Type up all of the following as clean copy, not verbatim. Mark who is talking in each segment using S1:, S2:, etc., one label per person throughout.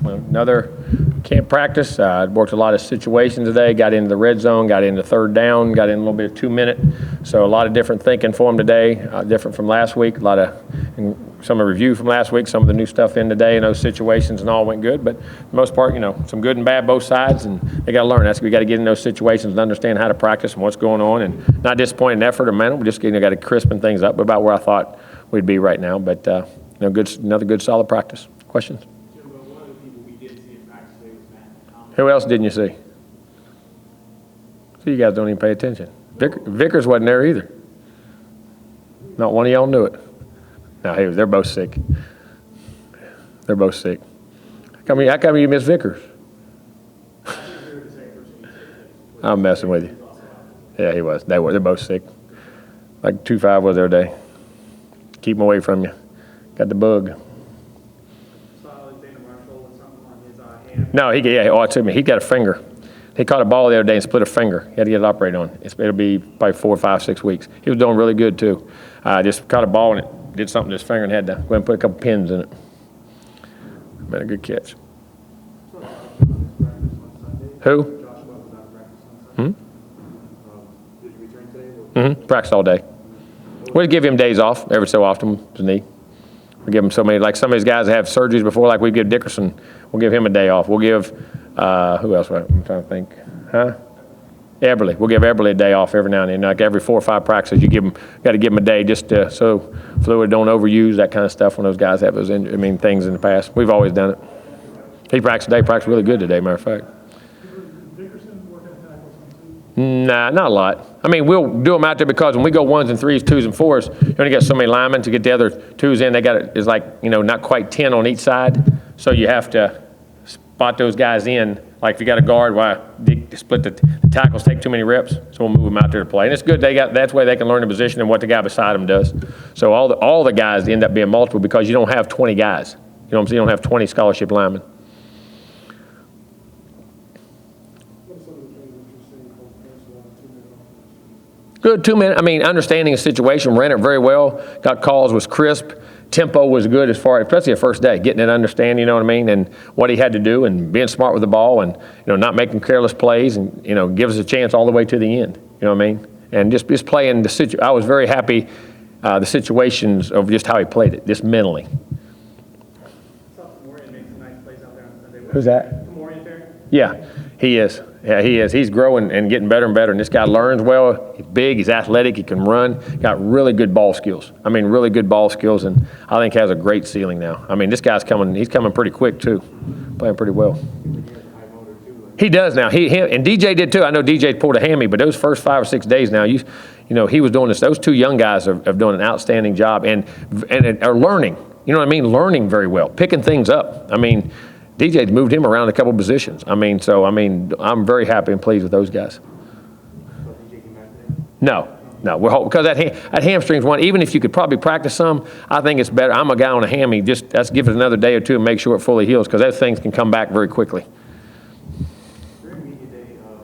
S1: Another camp practice. I worked a lot of situations today, got into the red zone, got into third down, got in a little bit of 2-minute. So a lot of different thinking for them today, different from last week. A lot of some review from last week, some of the new stuff in today, and those situations and all went good. But for the most part, some good and bad both sides, and they got to learn. We got to get in those situations and understand how to practice and what's going on, and not disappoint in effort or mental. We just got to crispen things up about where I thought we'd be right now. But another good solid practice. Questions?
S2: Jimbo, one of the people we did see in practice today was Matt.
S1: Who else didn't you see? So you guys don't even pay attention. Vickers wasn't there either. Not one of y'all knew it. No, they're both sick. They're both sick. How come you miss Vickers? I'm messing with you. Yeah, he was. They're both sick. Like 2-5 was their day. Keep them away from you. Got the bug. No, it took me. He got a finger. He caught a ball the other day and split a finger. He had to get it operated on. It'll be probably 4, 5, 6 weeks. He was doing really good too. Just caught a ball and it did something to his finger and had to go ahead and put a couple pins in it. Made a good catch. Who? Practice all day. We give him days off every so often with his knee. We give him so many, like some of these guys that have surgeries before, like we give Dickerson, we'll give him a day off. We'll give, who else? I'm trying to think. Eberle. We'll give Eberle a day off every now and then. Like every 4 or 5 practices, got to give him a day just so fluid don't overuse, that kind of stuff when those guys have those things in the past. We've always done it. He practiced really good today, matter of fact. Nah, not a lot. We'll do them out there because when we go 1s and 3s, 2s and 4s, you only got so many linemen to get the other 2s in. It's like, not quite 10 on each side. So you have to spot those guys in. Like if you got a guard, split the tackles, take too many reps. So we'll move them out there to play. And it's good. That's why they can learn the position and what the guy beside them does. So all the guys end up being multiple because you don't have 20 guys. You know what I'm saying? You don't have 20 scholarship linemen. Good 2-minute. Understanding the situation, ran it very well. Got calls, was crisp. Tempo was good especially the first day, getting it understanding, and what he had to do and being smart with the ball and, not making careless plays and, give us a chance all the way to the end, And just playing I was very happy the situations of just how he played it, just mentally. Who's that? Yeah, he is. Yeah, he is. He's growing and getting better and better. And this guy learns well. He's big. He's athletic. He can run. Got really good ball skills. Really good ball skills. And I think has a great ceiling now. This guy's coming. He's coming pretty quick too. Playing pretty well. He does now. And DJ did too. I know DJ pulled a hammy, but those first 5 or 6 days now, he was doing this. Those 2 young guys have done an outstanding job and are learning. Learning very well, picking things up. DJ's moved him around a couple positions. I'm very happy and pleased with those guys. No, because that hamstring's one. Even if you could probably practice some, I think it's better. I'm a guy on a hammy. Let's give it another day or 2 and make sure it fully heals because those things can come back very quickly.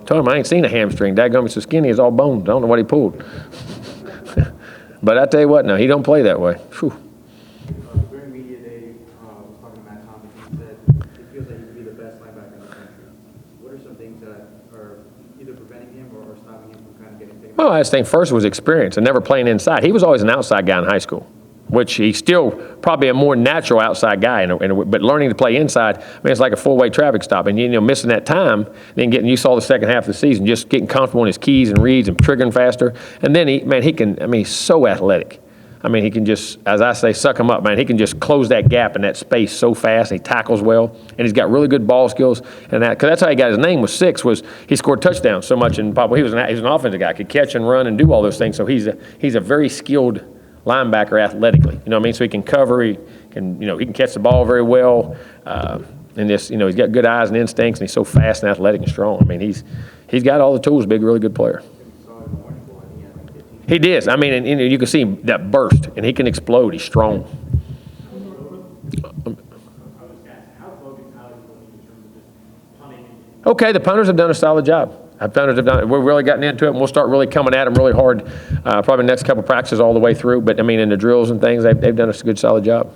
S1: Told him I ain't seen a hamstring. Dadgummit so skinny as all bones. I don't know what he pulled. But I tell you what, now he don't play that way. Whew.
S2: During media day, I was talking to Matt Thomas, and he said it feels like he could be the best linebacker in the country. What are some things that are either preventing him or stopping him from kind of getting taken?
S1: Well, I think first was experience and never playing inside. He was always an outside guy in high school, which he's still probably a more natural outside guy. But learning to play inside, it's like a 4-way traffic stop. And, missing that time, then you saw the second half of the season, just getting comfortable in his keys and reads and triggering faster. And then he's so athletic. He can just, as I say, suck him up, man. He can just close that gap in that space so fast. He tackles well, and he's got really good ball skills. And because that's how he got his name was 6. Was he scored touchdowns so much in Papa? He was an offensive guy, could catch and run and do all those things. So he's a very skilled linebacker athletically. So he can cover. He can catch the ball very well. And he's got good eyes and instincts, and he's so fast and athletic and strong. He's got all the tools to be a really good player. He does. And you can see that burst, and he can explode. He's strong. Okay, the punters have done a solid job. We've really gotten into it, and we'll start really coming at them really hard probably the next couple of practices all the way through. But, in the drills and things, they've done a good, solid job.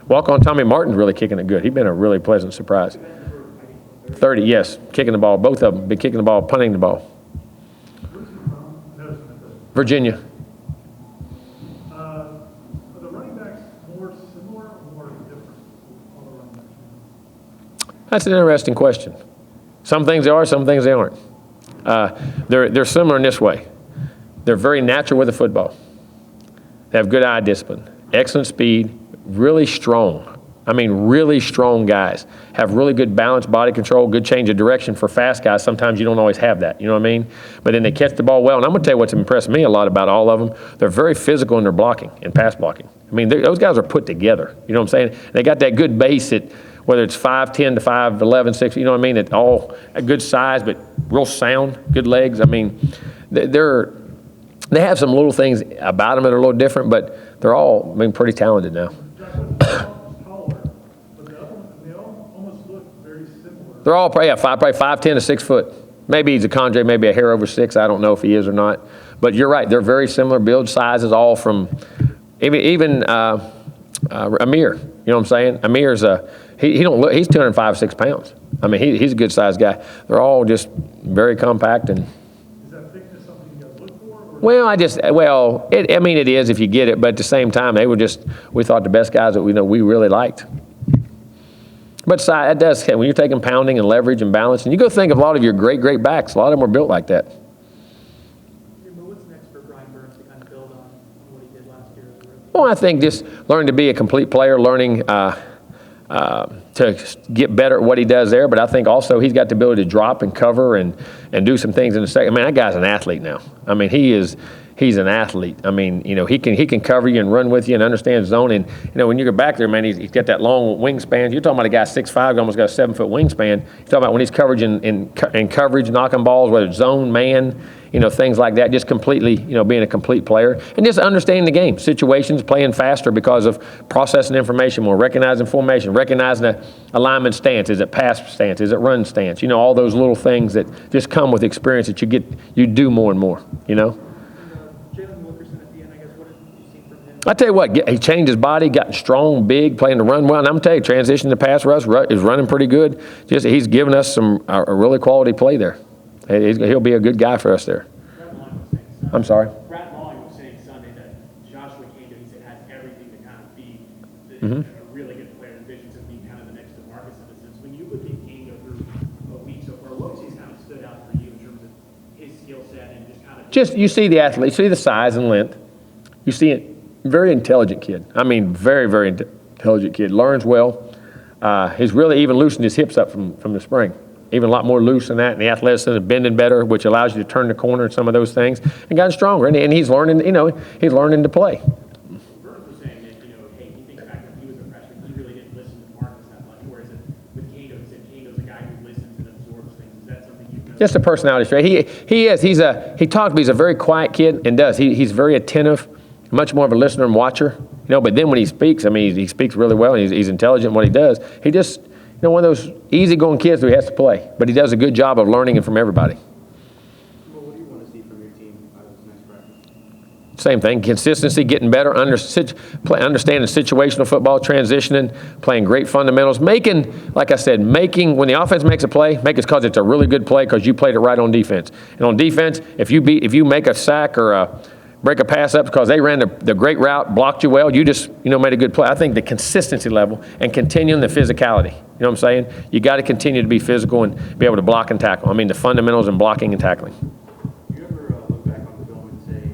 S1: Walk-on Tommy Martin's really kicking it good. He's been a really pleasant surprise. 30, yes, kicking the ball. Both of them been kicking the ball, punting the ball. Virginia.
S3: Are the running backs more similar or more different? All the running backs?
S1: That's an interesting question. Some things they are, some things they aren't. They're similar in this way. They're very natural with the football. They have good eye discipline, excellent speed, really strong. I mean, really strong guys. Have really good balance, body control, good change of direction. For fast guys, sometimes you don't always have that, you know what I mean? But then they catch the ball well. And I'm going to tell you what's impressed me a lot about all of them. They're very physical in their blocking and pass blocking. I mean, those guys are put together, you know what I'm saying? They got that good base at, whether it's 5'10" to 5'11", 6, you know what I mean? It's all a good size, but real sound, good legs. I mean, they have some little things about them that are a little different, but they're all, I mean, pretty talented now. They're all probably 5'10" to 6 foot. Maybe he's a Condre, maybe a hair over 6. I don't know if he is or not. But you're right. They're very similar build sizes, all from even Amir. You know what I'm saying? Amir's he's 205, 6 pounds. I mean, he's a good sized guy. They're all just very compact and.
S3: Is that thickness something you guys look for?
S1: Well, I mean, it is if you get it, but at the same time, we thought the best guys that we really liked. But it does, when you're taking pounding and leverage and balance, and you go think of a lot of your great backs, a lot of them were built like that.
S2: Jimbo, what's next for Brian Burns to kind of build on what he did last year as a rookie?
S1: Well, I think just learning to be a complete player, learning to get better at what he does there, but I think also he's got the ability to drop and cover and do some things in the second. I mean, that guy's an athlete now. I mean, he's an athlete. I mean, you know, he can cover you and run with you and understand zone. And, you know, when you go back there, man, he's got that long wingspan. You're talking about a guy 6'5", almost got a 7-foot wingspan. You're talking about when he's coverage in coverage, knocking balls, whether it's zone, man, you know, things like that, just completely, you know, being a complete player. And just understanding the game, situations, playing faster because of processing information more, recognizing formation, recognizing the alignment stance. Is it pass stance? Is it run stance? You know, all those little things that just come with experience that you do more and more, you know. I tell you what, he changed his body, got strong, big, playing the run well. And I'm going to tell you, transition to pass rush is running pretty good. Just he's given us a really quality play there. He'll be a good guy for us there. I'm sorry.
S4: Brad Long was saying Sunday that Joshua Kando, he said, has everything to kind of be a really good player and visions of being kind of the next DeMarcus in a sense. When you look at Kando through a week so far, what has kind of stood out for you in terms of his skill set and just kind of...
S1: Just, you see the athlete, you see the size and length. You see it. Very intelligent kid. I mean, very, very intelligent kid. Learns well. He's really even loosened his hips up from the spring. Even a lot more loose than that. And the athleticism is bending better, which allows you to turn the corner and some of those things. And gotten stronger. And he's learning, you know, he's learning to play.
S4: Burns was saying that, you know, hey, he thinks back when he was a freshman, he really didn't listen to Marcus that much. Whereas with Kando, he said Kando's a guy who listens and absorbs things. Is that something you've noticed? Just
S1: a personality trait. He is. He talks, but he's a very quiet kid and does. He's very attentive. Much more of a listener and watcher, you know, but then when he speaks, I mean, he speaks really well, and he's intelligent in what he does. He just, you know, one of those easygoing kids who has to play, but he does a good job of learning it from everybody.
S2: Well, what do you want to see from your team out of this next practice?
S1: Same thing, consistency, getting better, understanding situational football, transitioning, playing great fundamentals, making, like I said, when the offense makes a play, make it because it's a really good play because you played it right on defense. And on defense, if you make a sack or break a pass up because they ran the great route, blocked you well, you just, you know, made a good play. I think the consistency level and continuing the physicality, you know what I'm saying? You got to continue to be physical and be able to block and tackle. I mean, the fundamentals in blocking and tackling.
S2: Do you ever look back on the film and say,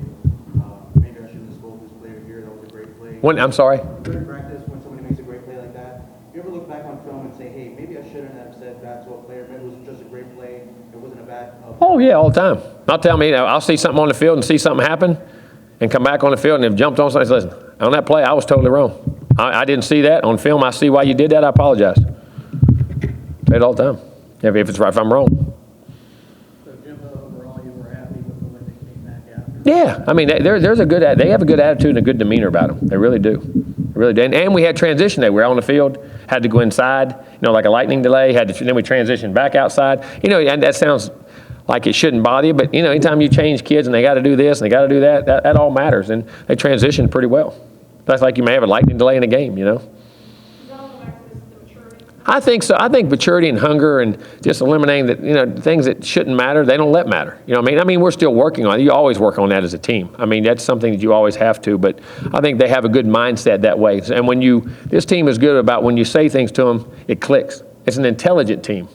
S2: maybe I shouldn't have scolded this player here, that was a great play?
S1: I'm sorry?
S2: During practice, when somebody makes a great play like that, do you ever look back on film and say, hey, maybe I shouldn't have said that to a player, maybe it was just a great play, it wasn't a bad...
S1: Oh, yeah, all the time. I'll see something on the field and see something happen, and come back on the field and have jumped on something. Listen, on that play, I was totally wrong. I didn't see that. On film, I see why you did that. I apologize. Say it all the time. If I'm wrong.
S2: So, Jimbo, overall, you were happy with the way they came back after?
S1: Yeah. I mean, they have a good attitude and a good demeanor about them. They really do. They really do. And we had transition day. We were out on the field, had to go inside, you know, like a lightning delay. Then we transitioned back outside. You know, and that sounds like it shouldn't bother you, but, you know, anytime you change kids and they got to do this and they got to do that all matters. And they transition pretty well. That's like you may have a lightning delay in a game, you know. I think so. I think maturity and hunger and just eliminating that, things that shouldn't matter, they don't let matter. You know what I mean? I mean, we're still working on it. You always work on that as a team. I mean, that's something that you always have to, but I think they have a good mindset that way. And this team is good about when you say things to them, it clicks. It's an intelligent team.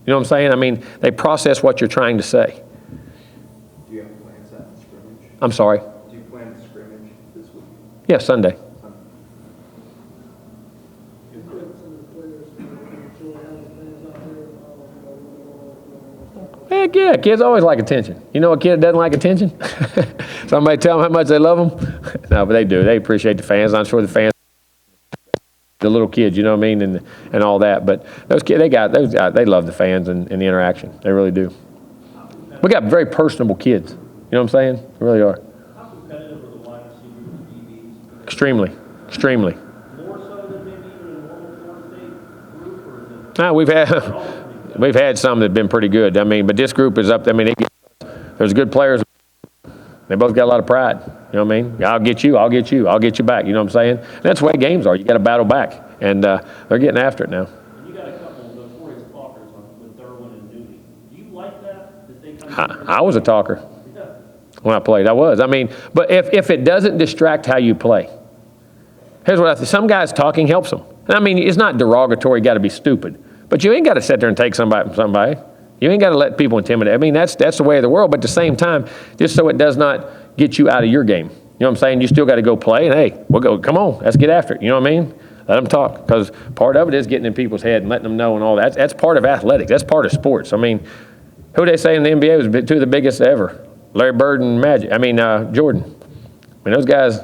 S1: You know what I'm saying? I mean, they process what you're trying to say.
S2: Do you have plans at the scrimmage?
S1: I'm sorry.
S2: Do you plan to scrimmage this week?
S1: Yeah, Sunday. Heck yeah, kids always like attention. You know a kid that doesn't like attention? Somebody tell them how much they love them? No, but they do. They appreciate the fans. I'm sure the fans, the little kids, you know what I mean, and all that. But those kids, they love the fans and the interaction. They really do. We got very personable kids. You know what I'm saying? They really are.
S5: How competitive are the wide receivers and DBs?
S1: Extremely, extremely.
S5: More so than maybe even a normal Florida State group, or is it?
S1: No, we've had some that have been pretty good. I mean, but this group is up. I mean, there's good players. They both got a lot of pride. You know what I mean? I'll get you. I'll get you. I'll get you back. You know what I'm saying? And that's the way games are. You got to battle back, and they're getting after it now.
S5: You got a couple of notorious talkers with Derwin and Newby. Do you like that they come?
S1: I was a talker
S5: Yeah.
S1: when I played. I was. I mean, but if it doesn't distract how you play, here's what I think. Some guys talking helps them. And I mean, it's not derogatory. You got to be stupid. But you ain't got to sit there and take somebody from somebody. You ain't got to let people intimidate. I mean, that's the way of the world. But at the same time, just so it does not get you out of your game. You know what I'm saying? You still got to go play. And, hey, we'll go. Come on, let's get after it. You know what I mean? Let them talk. Because part of it is getting in people's head and letting them know and all that. That's part of athletics. That's part of sports. I mean, who they say in the NBA was two of the biggest ever? Larry Bird and Jordan. I mean, those guys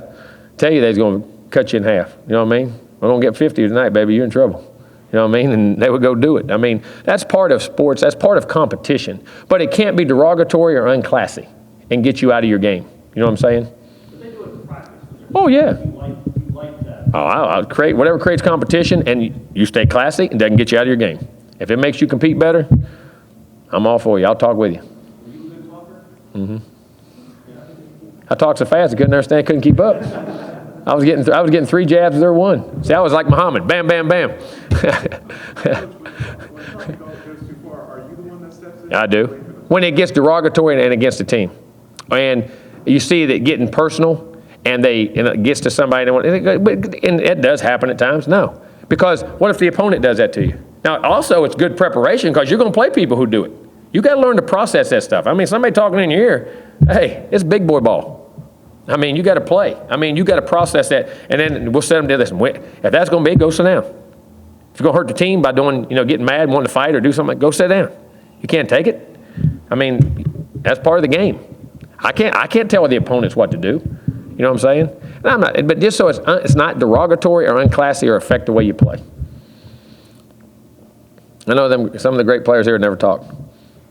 S1: tell you they're going to cut you in half. You know what I mean? We're going to get 50 tonight, baby. You're in trouble. You know what I mean? And they would go do it. I mean, that's part of sports. That's part of competition. But it can't be derogatory or unclassy and get you out of your game. You know what I'm saying?
S5: But they do it in practice.
S1: Oh, yeah.
S5: You like that.
S1: Oh, I'll create whatever creates competition, and you stay classy and doesn't get you out of your game. If it makes you compete better, I'm all for you. I'll talk with you.
S5: Were you a good talker?
S1: Mm-hmm. I talked so fast I couldn't understand, couldn't keep up. I was getting 3 jabs, there one. See, I was like Muhammad. Bam, bam, bam.
S3: When something goes too far, are you the one that steps in?
S1: I do. When it gets derogatory and against the team. And you see that getting personal and it gets to somebody, and it does happen at times. No. Because what if the opponent does that to you? Now, also, it's good preparation because you're going to play people who do it. You got to learn to process that stuff. I mean, somebody talking in your ear, hey, it's big boy ball. I mean, you got to play. I mean, you got to process that, and then we'll set them to this. If that's going to be, go sit down. If you're going to hurt the team by getting mad, wanting to fight or do something, go sit down. You can't take it. I mean, that's part of the game. I can't tell the opponents what to do. You know what I'm saying? And I'm not. But just so it's not derogatory or unclassy or affect the way you play. I know some of the great players here never talk.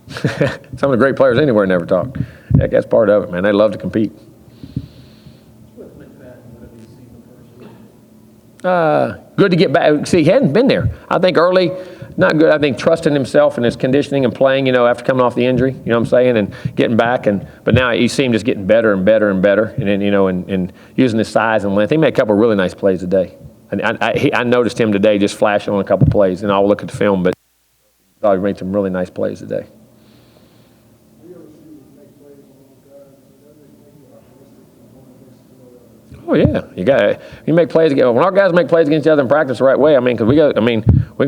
S1: Some of the great players anywhere never talk. Heck, that's part of it, man. They love to compete. Good to get back. See, he hadn't been there. I think early, not good. I think trusting himself and his conditioning and playing, after coming off the injury, you know what I'm saying, and getting back. But now you see him just getting better and better and better, and then, and using his size and length. He made a couple of really nice plays today. And I noticed him today just flashing on a couple of plays, and I'll look at the film, but I thought he made some really nice plays today. Oh yeah, you make plays against. When our guys make plays against each other in practice the right way, I mean, because we can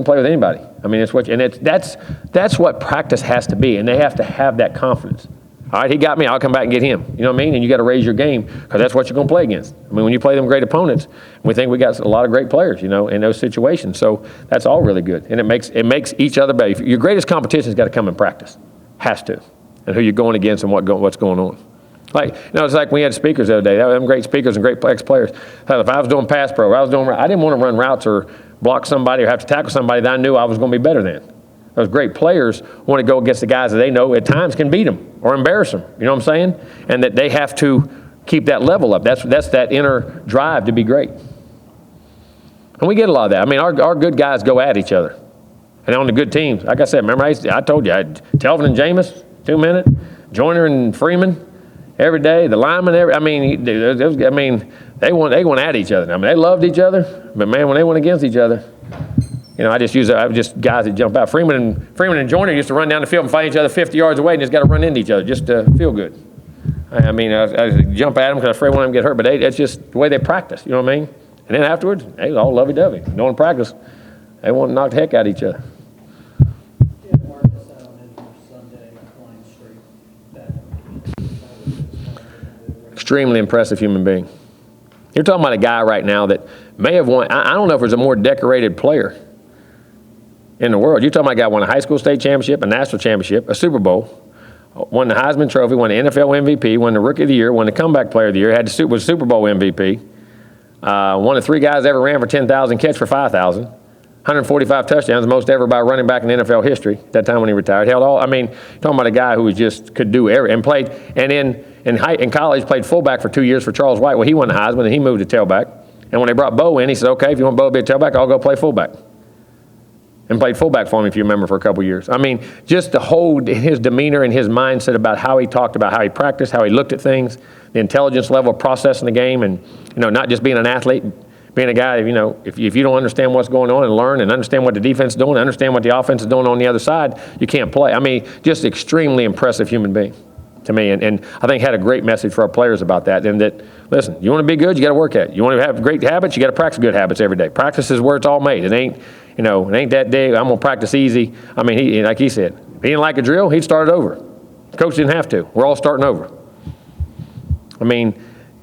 S1: play with anybody. I mean, that's what practice has to be, and they have to have that confidence. All right, he got me. I'll come back and get him. You know what I mean? And you got to raise your game because that's what you're going to play against. I mean, when you play them great opponents, we think we got a lot of great players, in those situations. So that's all really good, and it makes each other better. Your greatest competition's got to come in practice, has to, and who you're going against and what's going on. Like, it's like we had speakers the other day. Them great speakers and great ex-players. If I was doing pass pro, I didn't want to run routes or block somebody or have to tackle somebody that I knew I was going to be better than. Those great players want to go against the guys that they know at times can beat them or embarrass them. You know what I'm saying? And that they have to keep that level up. That's that inner drive to be great. And we get a lot of that. I mean, our good guys go at each other. And on the good teams, like I said, remember I told you, I had Telvin and Jameis, 2 minute, Joyner and Freeman. Every day, the linemen, they went at each other. I mean, they loved each other, but man, when they went against each other, You know, I just guys that jump out. Freeman and Joyner used to run down the field and find each other 50 yards away and just got to run into each other just to feel good. I mean, I jump at them because I'm afraid one of them get hurt, but it's just the way they practice, you know what I mean? And then afterwards, they was all lovey-dovey. During practice, they want to knock the heck out of each other.
S6: Yeah, Marcus out in for Sunday, flying straight.
S1: Extremely impressive human being. You're talking about a guy right now that may have won, I don't know if there's a more decorated player in the world. You're talking about a guy who won a high school state championship, a national championship, a Super Bowl, won the Heisman Trophy, won the NFL MVP, won the Rookie of the Year, won the Comeback Player of the Year, was Super Bowl MVP, one of 3 guys ever ran for 10,000, catch for 5,000, 145 touchdowns, most ever by a running back in NFL history. At that time when he retired, talking about a guy who could do everything and played, and in college played fullback for 2 years for Charles White. Well, he won the Heisman and he moved to tailback. And when they brought Bo in, he said, "Okay, if you want Bo to be a tailback, I'll go play fullback." And played fullback for him, if you remember, for a couple years. I mean, just his demeanor and his mindset about how he talked about how he practiced, how he looked at things, the intelligence level of processing the game, and not just being an athlete, being a guy, if you don't understand what's going on and learn and understand what the defense is doing, understand what the offense is doing on the other side, you can't play. I mean, just extremely impressive human being to me, and I think had a great message for our players about that. And that, listen, you want to be good, you got to work at it. You want to have great habits, you got to practice good habits every day. Practice is where it's all made. It ain't that day, I'm going to practice easy. I mean, like he said, if he didn't like a drill, he'd start it over. The coach didn't have to. We're all starting over. I mean,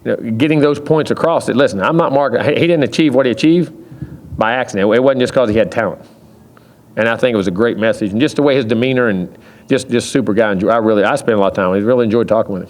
S1: getting those points across that, listen, I'm not marking, he didn't achieve what he achieved by accident. It wasn't just because he had talent. And I think it was a great message. And just the way his demeanor and just super guy. I spent a lot of time with him. I really enjoyed talking with him.